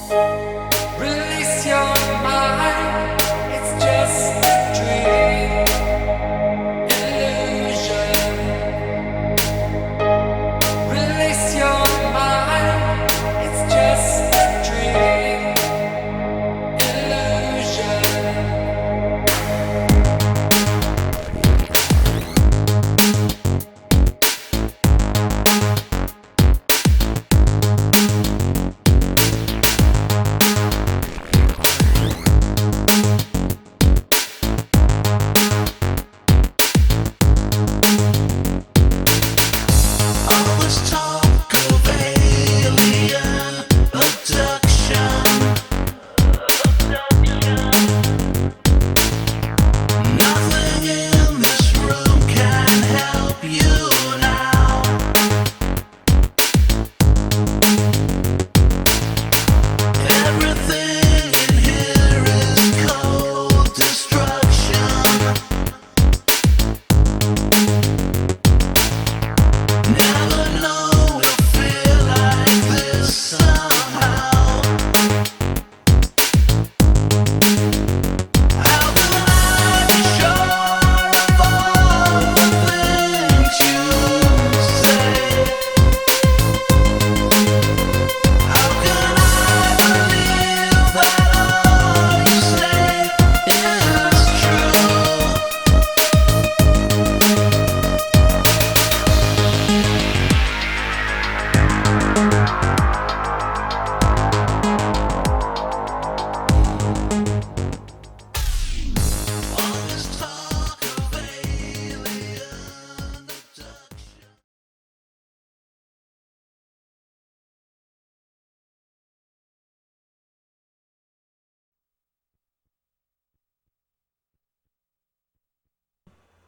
Release your mind, it's just a dream, illusion. Release your mind, it's just a dream, illusion.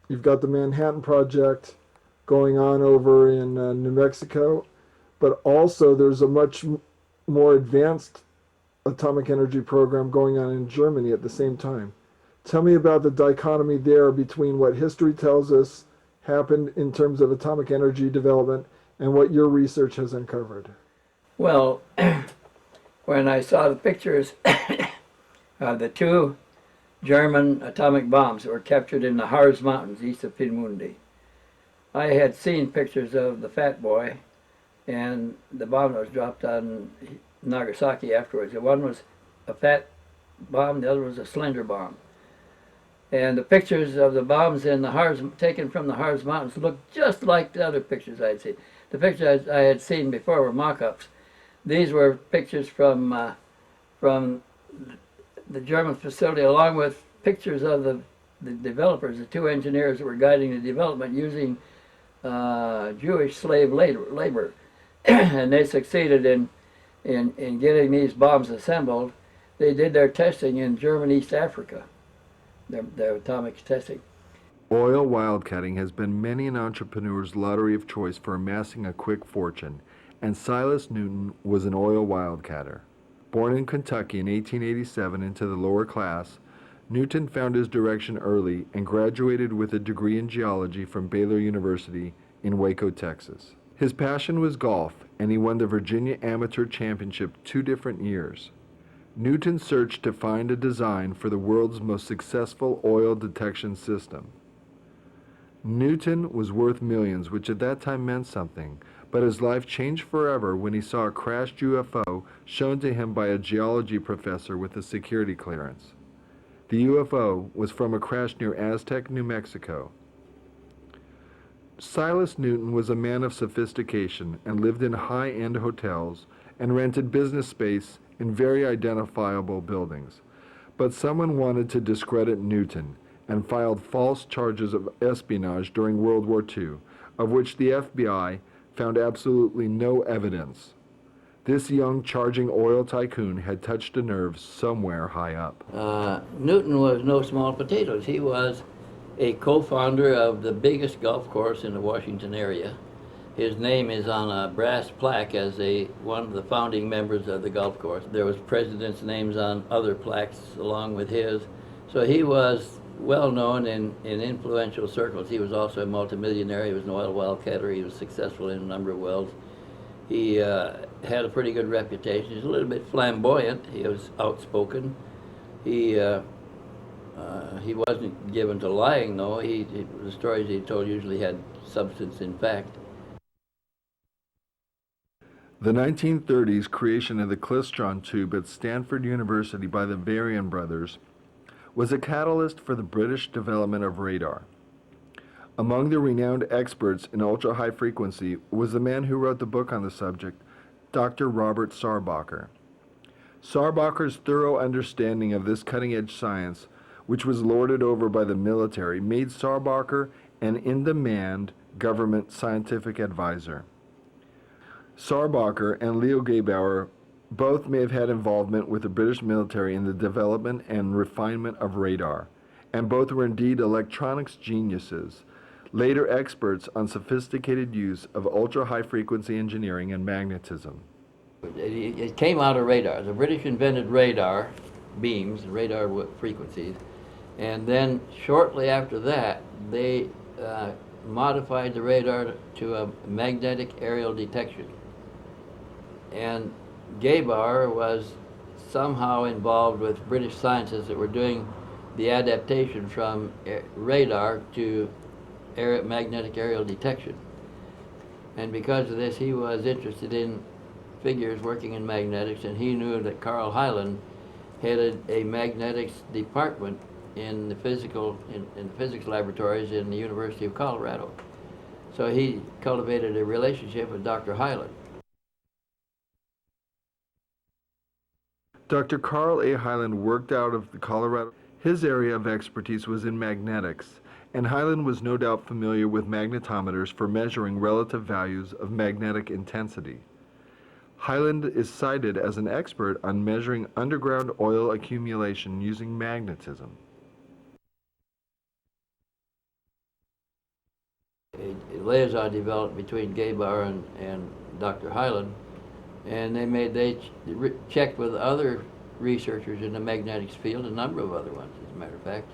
You've got the Manhattan Project going on over in New Mexico, but also there's a much more advanced atomic energy program going on in Germany at the same time. Tell me about the dichotomy there between what history tells us happened in terms of atomic energy development and what your research has uncovered. Well, when I saw the pictures of the two German atomic bombs that were captured in the Harz Mountains east of Peenemünde, I had seen pictures of the Fat Boy and the bomb that was dropped on Nagasaki afterwards. The one was a fat bomb, the other was a slender bomb. And the pictures of the bombs in the Harz, taken from the Harz Mountains, looked just like the other pictures I had seen. The pictures I had seen before were mock-ups. These were pictures from the German facility, along with pictures of the developers, the two engineers that were guiding the development using Jewish slave labor. And they succeeded in getting these bombs assembled. They did their testing in German East Africa, their atomic testing. Oil wildcatting has been many an entrepreneur's lottery of choice for amassing a quick fortune, and Silas Newton was an oil wildcatter. Born in Kentucky in 1887 into the lower class, Newton found his direction early and graduated with a degree in geology from Baylor University in Waco, Texas. His passion was golf, and he won the Virginia Amateur Championship 2 different years. Newton searched to find a design for the world's most successful oil detection system. Newton was worth millions, which at that time meant something, but his life changed forever when he saw a crashed UFO shown to him by a geology professor with a security clearance. The UFO was from a crash near Aztec, New Mexico. Silas Newton was a man of sophistication and lived in high-end hotels and rented business space in very identifiable buildings. But someone wanted to discredit Newton and filed false charges of espionage during World War II, of which the FBI found absolutely no evidence. This young charging oil tycoon had touched a nerve somewhere high up. Newton was no small potatoes. He was a co-founder of the biggest golf course in the Washington area. His name is on a brass plaque as one of the founding members of the golf course. There was presidents' names on other plaques along with his. So he was well known in influential circles. He was also a multimillionaire. He was an oil wildcatter. He was successful in a number of wells. He had a pretty good reputation. He's a little bit flamboyant. He was outspoken. He wasn't given to lying, though. The stories he told usually had substance in fact. The 1930s creation of the klystron tube at Stanford University by the Varian brothers was a catalyst for the British development of radar. Among the renowned experts in ultra-high frequency was the man who wrote the book on the subject, Dr. Robert Sarbacher. Sarbacher's thorough understanding of this cutting-edge science, which was lorded over by the military, made Sarbacher an in-demand government scientific advisor. Sarbacher and Leo Gebauer both may have had involvement with the British military in the development and refinement of radar, and both were indeed electronics geniuses, later experts on sophisticated use of ultra-high frequency engineering and magnetism. It came out of radar. The British invented radar beams, radar frequencies, and then shortly after that, they modified the radar to a magnetic aerial detection. And Gebauer was somehow involved with British scientists that were doing the adaptation from radar to magnetic aerial detection. And because of this, he was interested in figures working in magnetics, and he knew that Carl Hyland headed a magnetics department in the physics laboratories in the University of Colorado. So he cultivated a relationship with Dr. Hyland. Dr. Carl A. Hyland worked out of the Colorado. His area of expertise was in magnetics, and Hyland was no doubt familiar with magnetometers for measuring relative values of magnetic intensity. Hyland is cited as an expert on measuring underground oil accumulation using magnetism. A liaison developed between Gebauer and Dr. Hyland, and they checked with other researchers in the magnetics field, a number of other ones, as a matter of fact.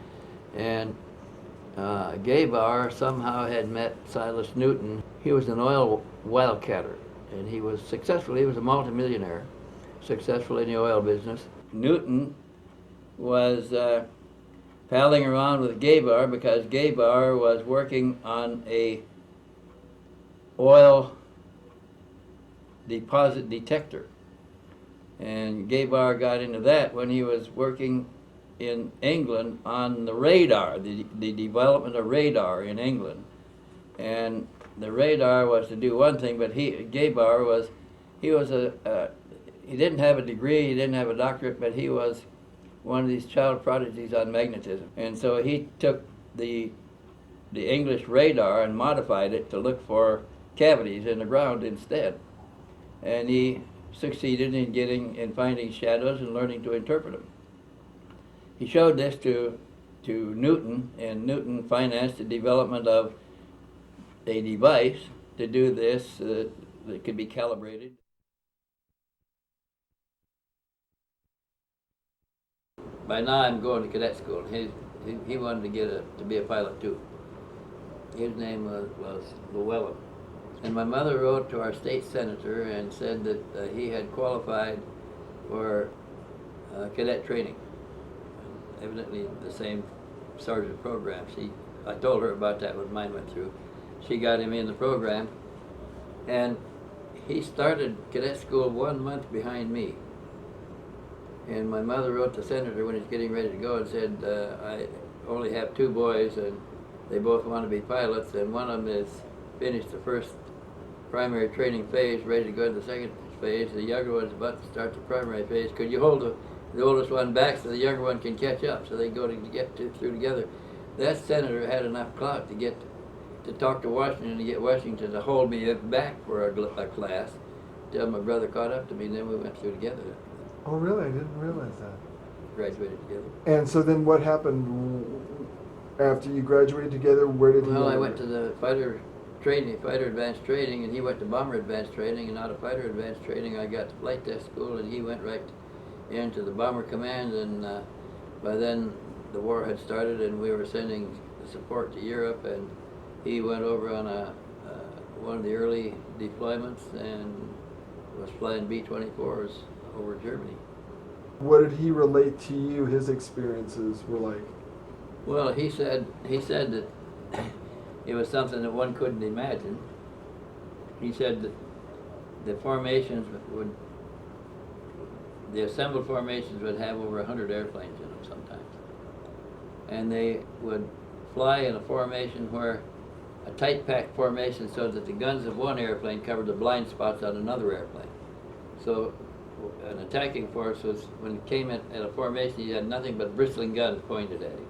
And Gebauer somehow had met Silas Newton. He was an oil wildcatter, and he was successful. He was a multimillionaire, successful in the oil business. Newton was palling around with Gebauer because Gebauer was working on a oil deposit detector. And Gebauer got into that when he was working in England on the radar, the development of radar in England. And the radar was to do one thing, but Gebauer was, he didn't have a degree, he didn't have a doctorate, but he was one of these child prodigies on magnetism. And so he took the English radar and modified it to look for cavities in the ground instead. And he succeeded in finding shadows and learning to interpret them. He showed this to Newton, and Newton financed the development of a device to do this that could be calibrated. By now I'm going to cadet school. He wanted to be a pilot too. His name was Liewelyn. And my mother wrote to our state senator and said that he had qualified for cadet training. Evidently the same sort of program. I told her about that when mine went through. She got him in the program, and he started cadet school 1 month behind me. And my mother wrote the senator when he's getting ready to go and said, I only have 2 boys and they both want to be pilots, and one of them is finished the first primary training phase, ready to go to the second phase. The younger one's about to start the primary phase. Could you hold the oldest one back so the younger one can catch up, so they go to get through together? That senator had enough clout to talk to Washington, to get Washington to hold me back for a class till my brother caught up to me, and then we went through together. Oh, really? I didn't realize that. Graduated together. And so then what happened after you graduated together? Where did Well, I went to the fighter advanced training, and he went to bomber advanced training, and out of fighter advanced training I got to flight test school, and he went right into the bomber command, and by then the war had started and we were sending support to Europe, and he went over on one of the early deployments, and flying B-24s over Germany. What did he relate to you? His experiences were like. Well, he said that it was something that one couldn't imagine. He said that the assembled formations would have over 100 airplanes in them sometimes. And they would fly in a formation where a tight packed formation so that the guns of one airplane covered the blind spots on another airplane. So an attacking force was, when it came at a formation, you had nothing but bristling guns pointed at him.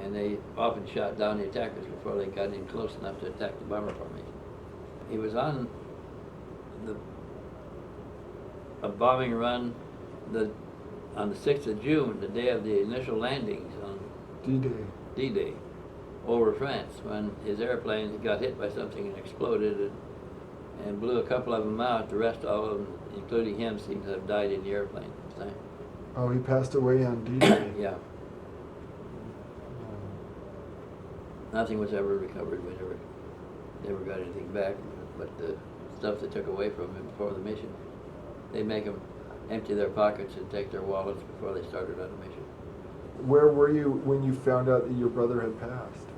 And they often shot down the attackers before they got in close enough to attack the bomber formation. He was on a bombing run on the 6th of June, the day of the initial landings on D-Day over France, when his airplane got hit by something and exploded and blew a couple of them out. The rest, all of them, including him, seem to have died in the airplane at the time. Oh, he passed away on D-Day. Yeah. Nothing was ever recovered. We never got anything back, but the stuff they took away from him before the mission. They make them empty their pockets and take their wallets before they started on a mission. Where were you when you found out that your brother had passed?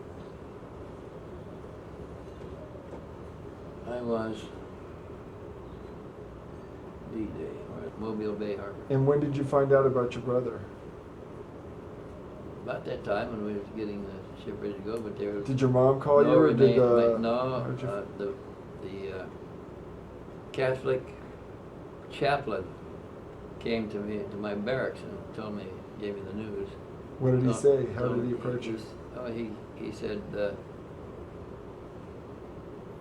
I was D-Day, or at Mobile Bay Harbor. And when did you find out about your brother? About that time when we was getting the ship ready to go, but there was Did your mom call no you, or did the Catholic chaplain came to me, to my barracks, and told me, gave me the news. What did he say? How did he approach you? you? He said,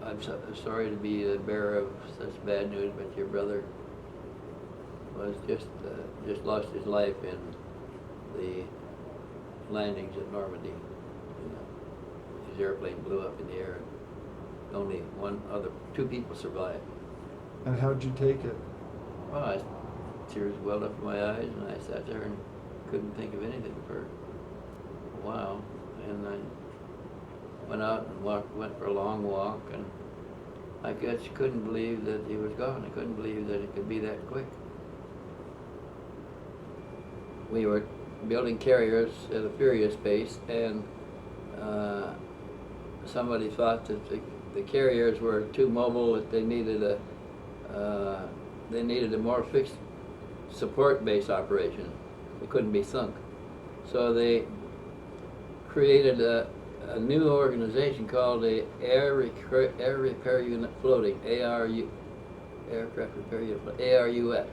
I'm sorry to be the bearer of such bad news, but your brother was just lost his life in the landings at Normandy. His airplane blew up in the air, and only two people survived. And how'd you take it? Well, tears welled up in my eyes, and I sat there and couldn't think of anything for a while. And I went out and went for a long walk, and I just couldn't believe that he was gone. I couldn't believe that it could be that quick. We were building carriers at a furious pace, and somebody thought that the carriers were too mobile, that they needed a more fixed support base operation. It couldn't be sunk. So they created a new organization called the Air Repair Unit Floating, Aircraft Repair Unit, ARUF.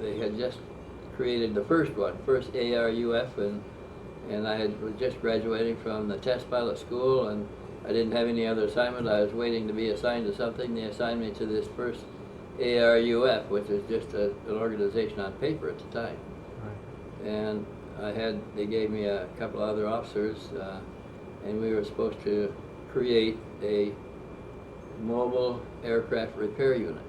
They had just created the first ARUF, and I was just graduating from the test pilot school, and I didn't have any other assignment. I was waiting to be assigned to something. They assigned me to this first ARUF, which is just an organization on paper at the time. Right. And they gave me a couple other officers, and we were supposed to create a mobile aircraft repair unit,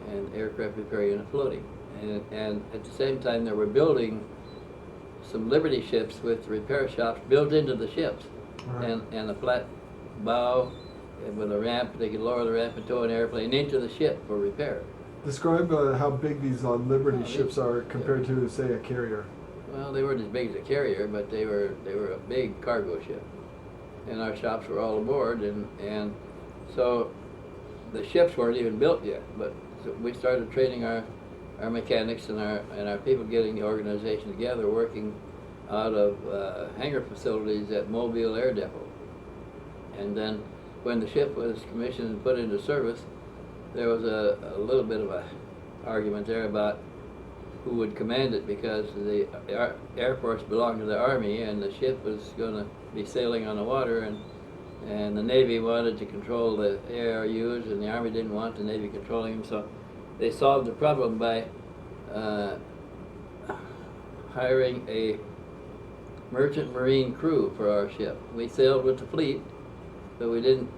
and aircraft repair unit floating. And at the same time, they were building some Liberty ships with repair shops built into the ships. Right. And a flat bow with a ramp. They could lower the ramp and tow an airplane into the ship for repair. Describe how big these Liberty ships are compared to, say, a carrier. Well, they weren't as big as a carrier, but they were a big cargo ship. And our shops were all aboard, and so the ships weren't even built yet. But so we started training our mechanics and our people, getting the organization together, working out of hangar facilities at Mobile Air Depot. And then when the ship was commissioned and put into service, there was a little bit of a argument there about who would command it, because the Air Force belonged to the Army, and the ship was going to be sailing on the water, and the Navy wanted to control the ARUs, and the Army didn't want the Navy controlling them. So they solved the problem by hiring a merchant marine crew for our ship. We sailed with the fleet, but we didn't.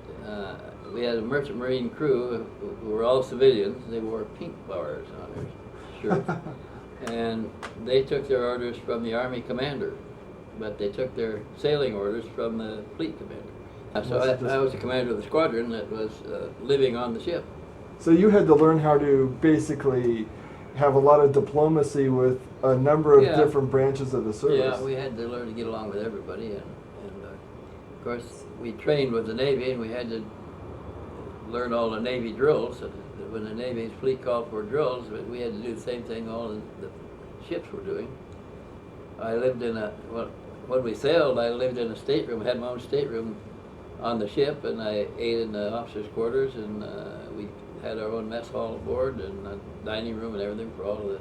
We had a merchant marine crew who were all civilians. They wore pink bars on their shirts, and they took their orders from the Army commander, but they took their sailing orders from the fleet commander. So I was the commander of the squadron that was living on the ship. So you had to learn how to basically have a lot of diplomacy with a number of Yeah. different branches of the service. Yeah, we had to learn to get along with everybody, and of course we trained with the Navy, and we had to learn all the Navy drills. And when the Navy's fleet called for drills, we had to do the same thing all the ships were doing. I lived in when we sailed, I lived in a stateroom, had my own stateroom on the ship, and I ate in the officers' quarters, and we had our own mess hall aboard, and a dining room and everything for all of the.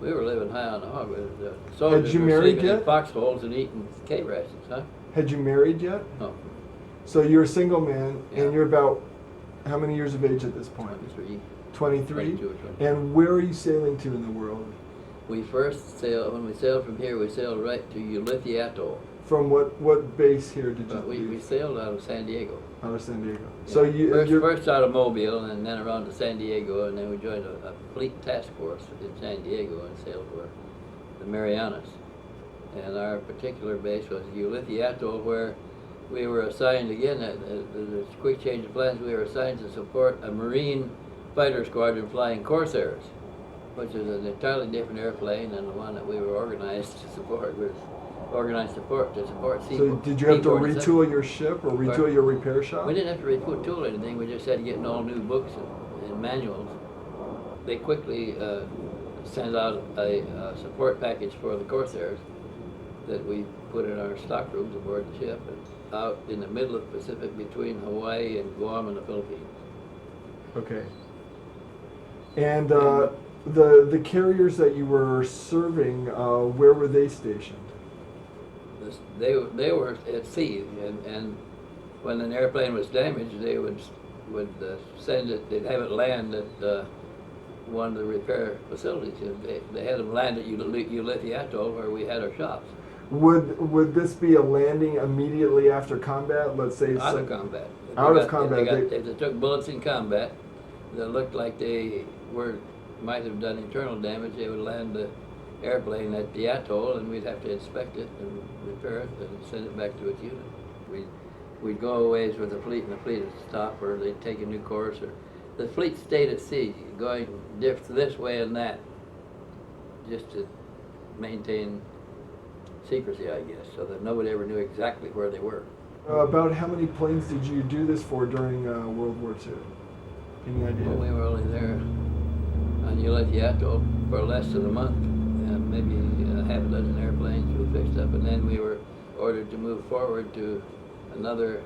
We were living high on the hog. The soldiers you were married sleeping in yet? foxholes and eating K rations, huh? Had you married yet? No, So you're a single man, Yeah. and you're about how many years of age at this point? 23, 23? 22 or something. And where are you sailing to in the world? We first sailed, when we sailed from here, we sailed right to Ulithi Atoll. From what base here did you But we leave? sailed out of San Diego. Out of San Diego. Yeah. So you First out of Mobile, and then around to San Diego, and then we joined a fleet task force in San Diego and sailed for the Marianas. And our particular base was Ulithi Atoll, where we were assigned again. The quick change of plans. We were assigned to support a Marine fighter squadron flying Corsairs, which is an entirely different airplane than the one that we were organized to support. Was organized support to support C. So did you have to C-47. retool your ship or retool Pardon? your repair shop? We didn't have to retool anything. We just had to get in all new books and manuals. They quickly sent out a support package for the Corsairs that we put in our stockrooms aboard the ship and out in the middle of the Pacific between Hawaii and Guam and the Philippines. Okay. And the carriers that you were serving, where were they stationed? They were at sea, and when an airplane was damaged, they would send it. They'd have it land at one of the repair facilities. And they had them land at Ulithi Atoll, where we had our shops. Would this be a landing immediately after combat? Let's say Out of combat. If Out they of combat, if they took bullets in combat that looked like they might have done internal damage, they would land the airplane at the atoll, and we'd have to inspect it and repair it and send it back to its unit. We'd go a ways with the fleet, and the fleet would stop, or they'd take a new course, or the fleet stayed at sea, going this way and that, just to maintain secrecy, I guess, so that nobody ever knew exactly where they were. About how many planes did you do this for during World War II? Any idea? Well, we were only there on Ulithi Atoll for less than a month, and maybe half a dozen airplanes we fixed up, and then we were ordered to move forward to another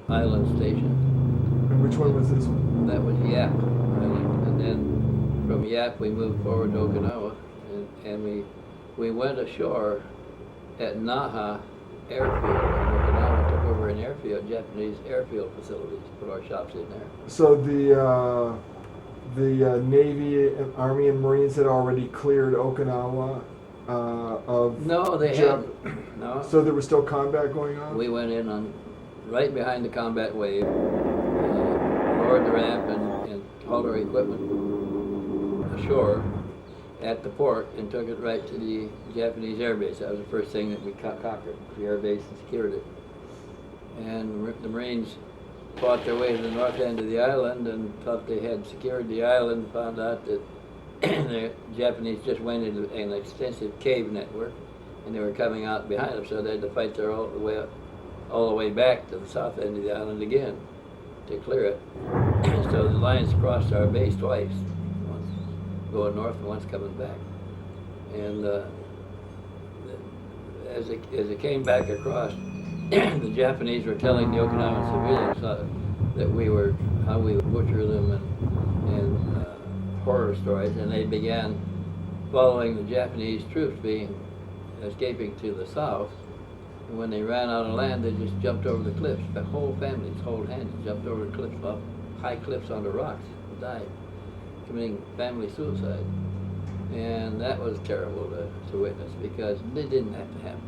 island station. And which one was this one? That was Yap Island, and then from Yap we moved forward to Okinawa, and we went ashore at Naha Airfield in Okinawa, took over an airfield, Japanese airfield facilities, put our shops in there. So the Navy, and Army, and Marines had already cleared Okinawa of. No, they Jap- hadn't. No. So there was still combat going on. We went in on right behind the combat wave, lowered the ramp, and hauled our equipment ashore at the port and took it right to the Japanese air base. That was the first thing that we conquered, the air base, and secured it. And the Marines fought their way to the north end of the island and thought they had secured the island, found out that the Japanese just went into an extensive cave network and they were coming out behind them, so they had to fight their all the way back to the south end of the island again to clear it. So the lines crossed our base twice, once going north and once coming back. And as it came back across, the Japanese were telling the Okinawan civilians that how we would butcher them and horror stories, and they began following the Japanese troops escaping to the south. And when they ran out of land, they just jumped over the cliffs. The whole families, whole hands, jumped over the cliffs, up high cliffs onto rocks, and died, committing family suicide. And that was terrible to witness, because it didn't have to happen.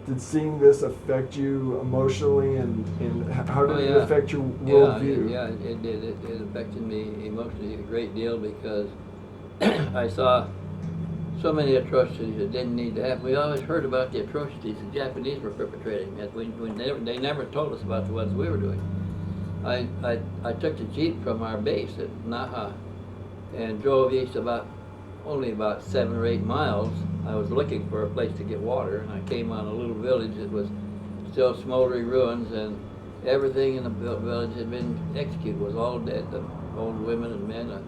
Did seeing this affect you emotionally, and how did it affect your worldview? Yeah, it did. It affected me emotionally a great deal, because I saw so many atrocities that didn't need to happen. We always heard about the atrocities the Japanese were perpetrating. They never told us about the ones we were doing. I took the Jeep from our base at Naha and drove east only about 7 or 8 miles. I was looking for a place to get water, and I came on a little village that was still smoldering ruins, and everything in the village had been executed, was all dead. The old women and men,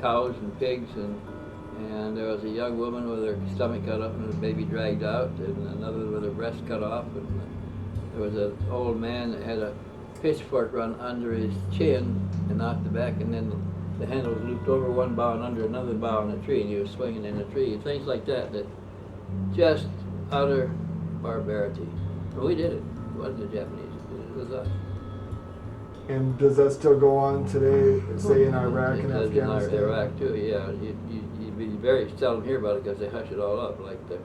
cows and pigs, and there was a young woman with her stomach cut up and her baby dragged out, and another with her breast cut off, and there was an old man that had a pitchfork run under his chin and out the back, and then the handle was looped over one bough and under another bough in a tree, and he was swinging in a tree. Things like that, that just utter barbarity. But we did it. It wasn't the Japanese. It was us. And does that still go on today, say in Iraq and Afghanistan? In Iraq too, yeah. You'd be very seldom hear about it because they hush it all up, like the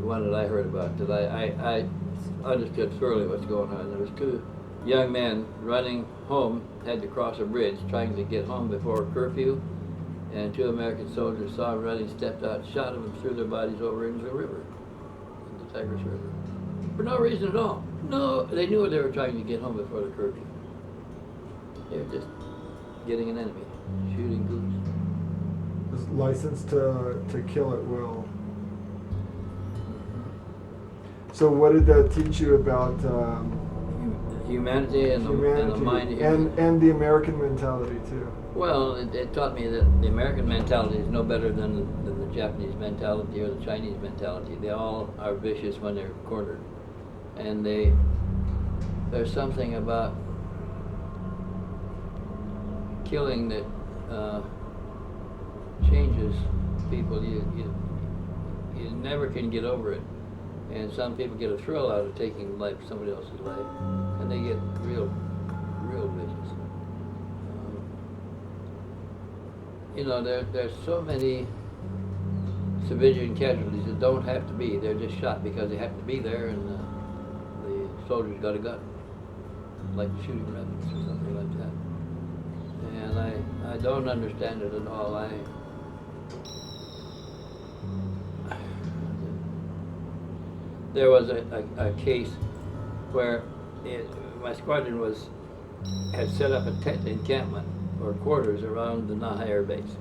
one that I heard about. That I understood thoroughly what's going on. There was 2 young men running home, had to cross a bridge, trying to get home before curfew, and 2 American soldiers saw them running, stepped out, shot them, and threw their bodies over into the river, in the Tigris River, for no reason at all. No, they knew they were trying to get home before the curfew. They were just getting an enemy, shooting goose. Is licensed to kill at will. So what did that teach you about Humanity and the mind. and the American mentality too? Well, it taught me that the American mentality is no better than the Japanese mentality or the Chinese mentality. They all are vicious when they're cornered, and there's something about killing that changes people. You never can get over it. And some people get a thrill out of taking the life of somebody else's life, and they get real vicious. There's so many civilian casualties that don't have to be. They're just shot because they happen to be there, and the soldiers got a gun, like shooting rabbits or something like that. And I don't understand it at all. There was a case where my squadron had set up a tent encampment or quarters around the Naha Air Base,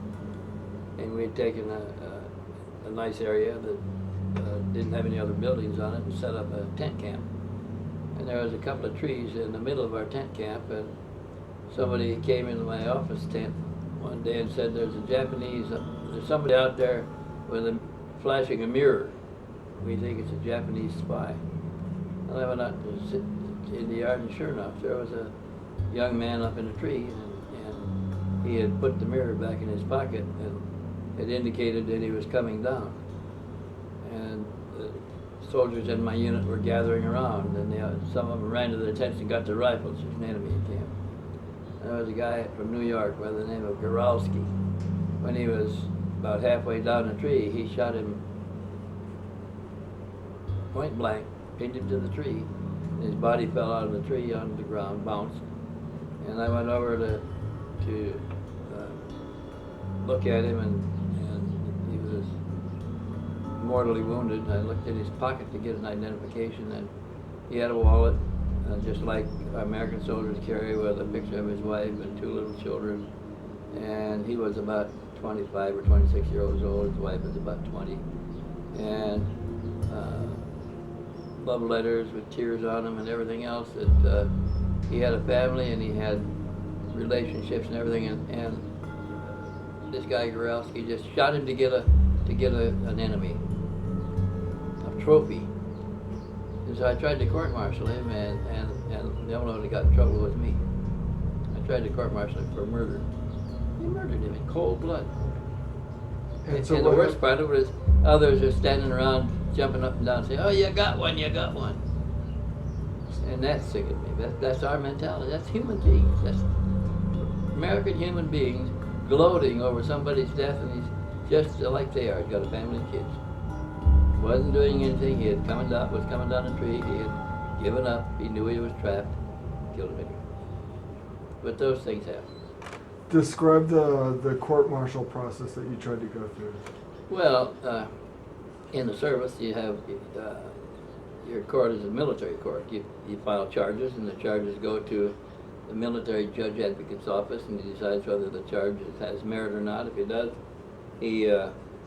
and we had taken a nice area that didn't have any other buildings on it and set up a tent camp. And there was a couple of trees in the middle of our tent camp, and somebody came into my office tent one day and said, there's somebody out there flashing a mirror. We think it's a Japanese spy. And I went out to sit in the yard, and sure enough, there was a young man up in a tree, and he had put the mirror back in his pocket, and it indicated that he was coming down. And the soldiers in my unit were gathering around, and some of them ran to their tents and got their rifles. There's an enemy in camp. And there was a guy from New York by the name of Goralski. When he was about halfway down the tree, he shot him point blank, pinned him to the tree, and his body fell out of the tree onto the ground, bounced. And I went over to look at him, and he was mortally wounded. And I looked in his pocket to get an identification, and he had a wallet, just like American soldiers carry, with a picture of his wife and 2 little children. And he was about 25 or 26 years old. His wife was about 20. And love letters with tears on them and everything else. That he had a family and he had relationships and everything. And this guy Goralski just shot him to get an enemy, a trophy. And so I tried to court-martial him, and the only one that got in trouble was me. I tried to court-martial him for murder. He murdered him in cold blood. And the worst part of it is others are standing around jumping up and down saying, oh, you got one, you got one. And that sickened me. That's our mentality. That's human beings. That's American human beings gloating over somebody's death, and he's just like they are. He's got a family and kids. Wasn't doing anything. He was coming down a tree. He had given up. He knew he was trapped. Killed him anyway. But those things happen. Describe the court-martial process that you tried to go through. Well, in the service, you have your court is a military court. You file charges, and the charges go to the military judge advocate's office, and he decides whether the charge has merit or not. If it does, he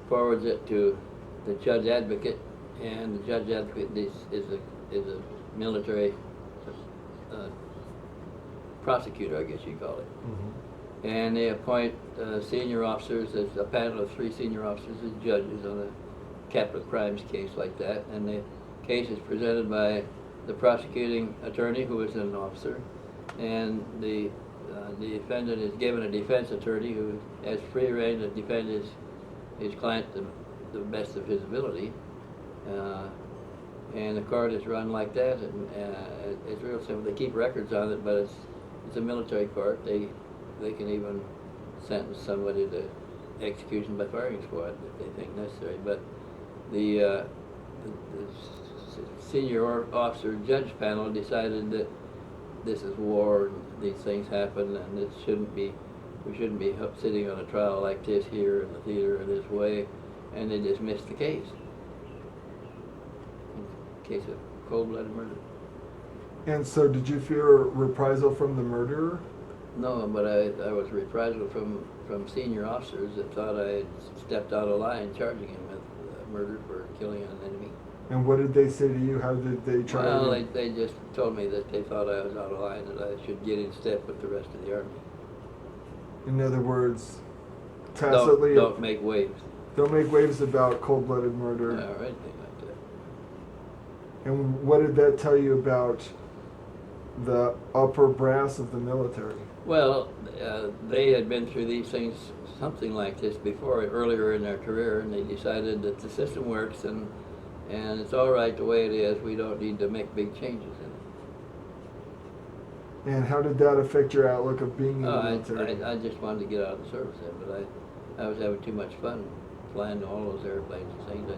forwards it to the judge advocate, and the judge advocate is a military prosecutor, I guess you'd call it. Mm-hmm. And they appoint senior officers, as a panel of 3 senior officers as judges on a capital crimes case like that. And the case is presented by the prosecuting attorney, who is an officer, and the defendant is given a defense attorney who has free rein to defend his client the best of his ability. And the court is run like that, and it's real simple. They keep records on it, but it's a military court. They can even sentence somebody to execution by firing squad if they think necessary. But the senior officer judge panel decided that this is war and these things happen, and we shouldn't be sitting on a trial like this here in the theater in this way, and they dismissed the case. Case of cold-blooded murder. And so, did you fear reprisal from the murderer? No, but I was reprisal from senior officers that thought I had stepped out of line charging him with murder for killing an enemy. And what did they say to you? How did they try Well, to... they just told me that they thought I was out of line, that I should get in step with the rest of the army. In other words, tacitly... Don't make waves. Don't make waves about cold-blooded murder. Or anything like that. And what did that tell you about the upper brass of the military? Well, they had been through these things, something like this before, earlier in their career, and they decided that the system works and it's all right the way it is. We don't need to make big changes in it. And how did that affect your outlook of being in the military? I just wanted to get out of the service then, but I was having too much fun flying all those airplanes and things. I